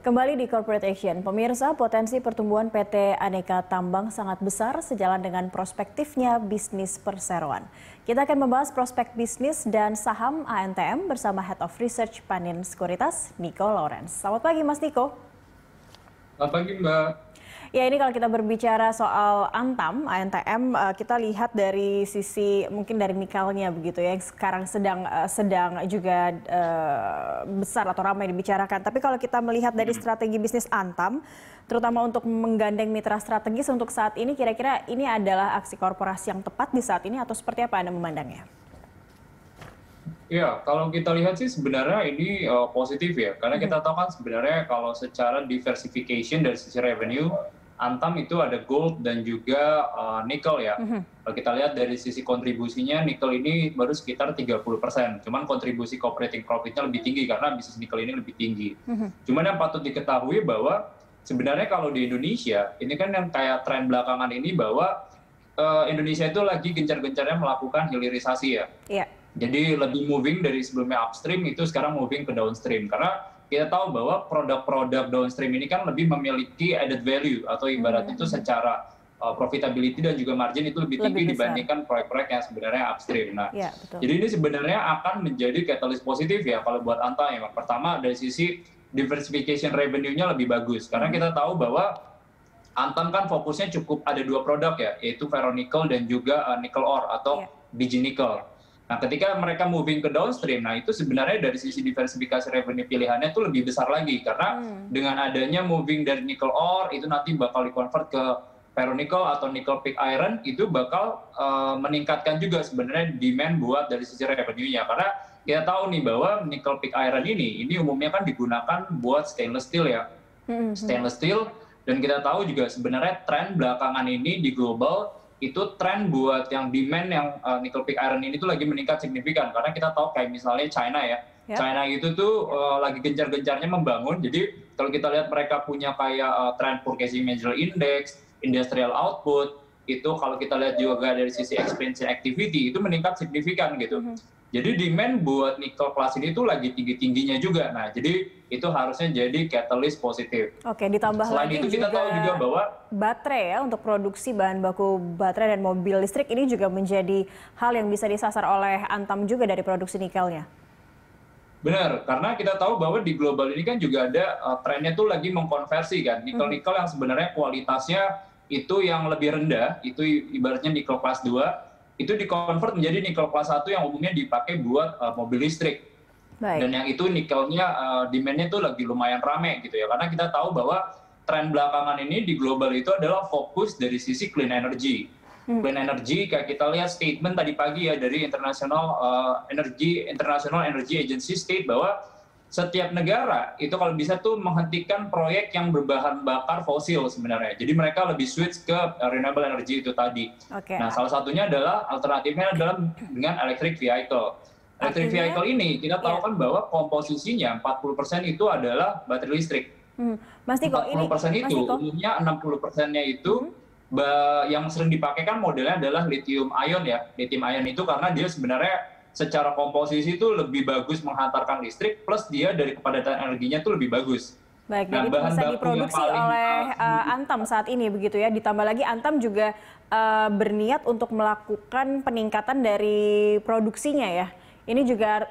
Kembali di Corporate Action, pemirsa, potensi pertumbuhan PT Aneka Tambang sangat besar sejalan dengan prospektifnya bisnis perseroan. Kita akan membahas prospek bisnis dan saham ANTM bersama Head of Research Panin Sekuritas, Nico Lawrence. Selamat pagi, Mas Nico. Selamat pagi, Mbak. Ya, ini kalau kita berbicara soal Antam, ANTM, kita lihat dari sisi mungkin dari nikelnya begitu ya, yang sekarang sedang juga besar atau ramai dibicarakan. Tapi kalau kita melihat dari strategi bisnis Antam, terutama untuk menggandeng mitra strategis untuk saat ini, kira-kira ini adalah aksi korporasi yang tepat di saat ini atau seperti apa Anda memandangnya? Ya, kalau kita lihat sih sebenarnya ini positif ya, karena kita tahu kan sebenarnya kalau secara diversification dari sisi revenue, Antam itu ada gold dan juga nikel ya. Kalau kita lihat dari sisi kontribusinya, nikel ini baru sekitar 30%. Cuman kontribusi operating profitnya lebih tinggi karena bisnis nikel ini lebih tinggi. Cuman yang patut diketahui bahwa sebenarnya kalau di Indonesia, ini kan yang kayak tren belakangan ini bahwa Indonesia itu lagi gencar-gencarnya melakukan hilirisasi ya. Iya. Jadi lebih moving dari sebelumnya upstream itu sekarang moving ke downstream. Karena kita tahu bahwa produk-produk downstream ini kan lebih memiliki added value atau ibaratnya itu secara profitability dan juga margin itu lebih tinggi dibandingkan proyek-proyek yang sebenarnya upstream. Nah, Ya, betul. jadi ini sebenarnya akan menjadi katalis positif ya kalau buat Antam. Yang pertama dari sisi diversification revenue-nya lebih bagus. Karena kita tahu bahwa Antam kan fokusnya cukup ada dua produk ya, yaitu ferronickel dan juga nickel ore atau biji nikel. Nah, ketika mereka moving ke downstream, nah itu sebenarnya dari sisi diversifikasi revenue pilihannya itu lebih besar lagi. Karena dengan adanya moving dari nickel ore, itu nanti bakal di-convert ke ferronickel atau nickel pig iron, itu bakal meningkatkan juga sebenarnya demand buat dari sisi revenue-nya. Karena kita tahu nih bahwa nickel pig iron ini umumnya kan digunakan buat stainless steel ya. Stainless steel, dan kita tahu juga sebenarnya tren belakangan ini di global, itu tren buat yang demand yang nickel pig iron ini tuh lagi meningkat signifikan. Karena kita tahu kayak misalnya China ya. China itu tuh lagi gencar-gencarnya membangun. Jadi kalau kita lihat mereka punya kayak trend purchasing manager index, industrial output, itu kalau kita lihat juga dari sisi expansion activity itu meningkat signifikan gitu. Jadi demand buat nikel kelas ini tuh lagi tinggi-tingginya juga. Nah, jadi itu harusnya jadi catalyst positif. Oke, ditambah Selain lagi itu kita tahu juga bahwa baterai ya, untuk produksi bahan baku baterai dan mobil listrik ini juga menjadi hal yang bisa disasar oleh Antam juga dari produksi nikelnya. benar, karena kita tahu bahwa di global ini kan juga ada trennya tuh lagi mengkonversi kan. Nikel-nikel yang sebenarnya kualitasnya itu yang lebih rendah, itu ibaratnya nikel kelas 2, itu dikonvert menjadi nikel kelas 1 yang umumnya dipakai buat mobil listrik. Dan yang itu nikelnya demand-nya tuh lagi lumayan rame gitu ya. Karena kita tahu bahwa tren belakangan ini di global itu adalah fokus dari sisi clean energy. Clean energy, kayak kita lihat statement tadi pagi ya dari International Energy Agency state bahwa setiap negara itu kalau bisa tuh menghentikan proyek yang berbahan bakar fosil sebenarnya. Jadi mereka lebih switch ke renewable energy itu tadi. Nah, salah satunya adalah alternatifnya adalah dengan electric vehicle. Electric vehicle ini kita tahu kan bahwa komposisinya 40% itu adalah baterai listrik. Mas Niko, 40% itu umumnya 60%-nya itu yang sering dipakai kan modelnya adalah lithium ion ya. Lithium ion itu karena dia sebenarnya secara komposisi itu lebih bagus menghantarkan listrik, plus dia dari kepadatan energinya itu lebih bagus. Baik, dan itu bisa diproduksi oleh Antam saat ini begitu ya. Ditambah lagi Antam juga berniat untuk melakukan peningkatan dari produksinya ya. Ini juga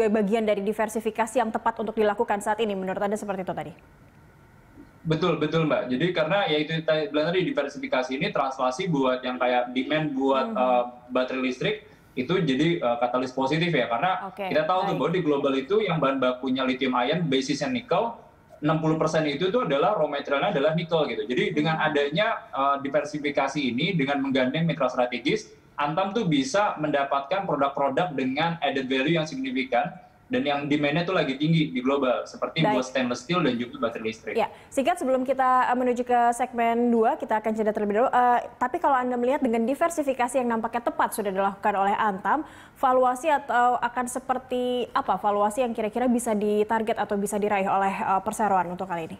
bagian dari diversifikasi yang tepat untuk dilakukan saat ini. Menurut Anda seperti itu tadi? Betul Mbak. Jadi karena ya itu tadi diversifikasi ini translasi buat yang kayak demand buat baterai listrik, itu jadi katalis positif ya. Karena kita tahu tuh bahwa di global itu yang bahan bakunya lithium ion, basisnya nikel, 60% itu tuh adalah raw materialnya adalah nikel gitu. Jadi dengan adanya diversifikasi ini, dengan menggandeng mitra strategis, Antam tuh bisa mendapatkan produk-produk dengan added value yang signifikan dan yang demand-nya tuh lagi tinggi di global, seperti buat stainless steel dan juga baterai listrik. Ya, singkat sebelum kita menuju ke segmen 2, kita akan jeda terlebih dahulu. Tapi kalau Anda melihat dengan diversifikasi yang nampaknya tepat sudah dilakukan oleh Antam, valuasi atau akan seperti apa valuasi yang kira-kira bisa ditarget atau bisa diraih oleh perseroan untuk kali ini?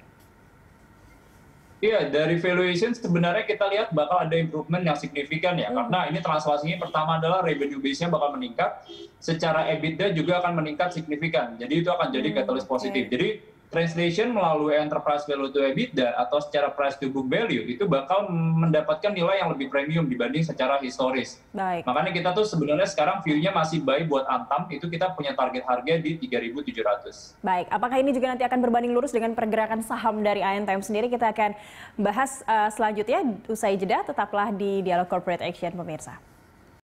Iya, dari valuation sebenarnya kita lihat bakal ada improvement yang signifikan ya, karena ini translasinya pertama adalah revenue base-nya bakal meningkat, secara EBITDA juga akan meningkat signifikan, jadi itu akan jadi katalis positif. Jadi translation melalui enterprise value to EBITDA atau secara price to book value itu bakal mendapatkan nilai yang lebih premium dibanding secara historis. Baik. Makanya kita tuh sebenarnya sekarang view-nya masih buy buat Antam, itu kita punya target harga di 3.700. Baik, apakah ini juga nanti akan berbanding lurus dengan pergerakan saham dari ANTM sendiri? Kita akan bahas selanjutnya usai jeda, tetaplah di Dialog Corporate Action pemirsa.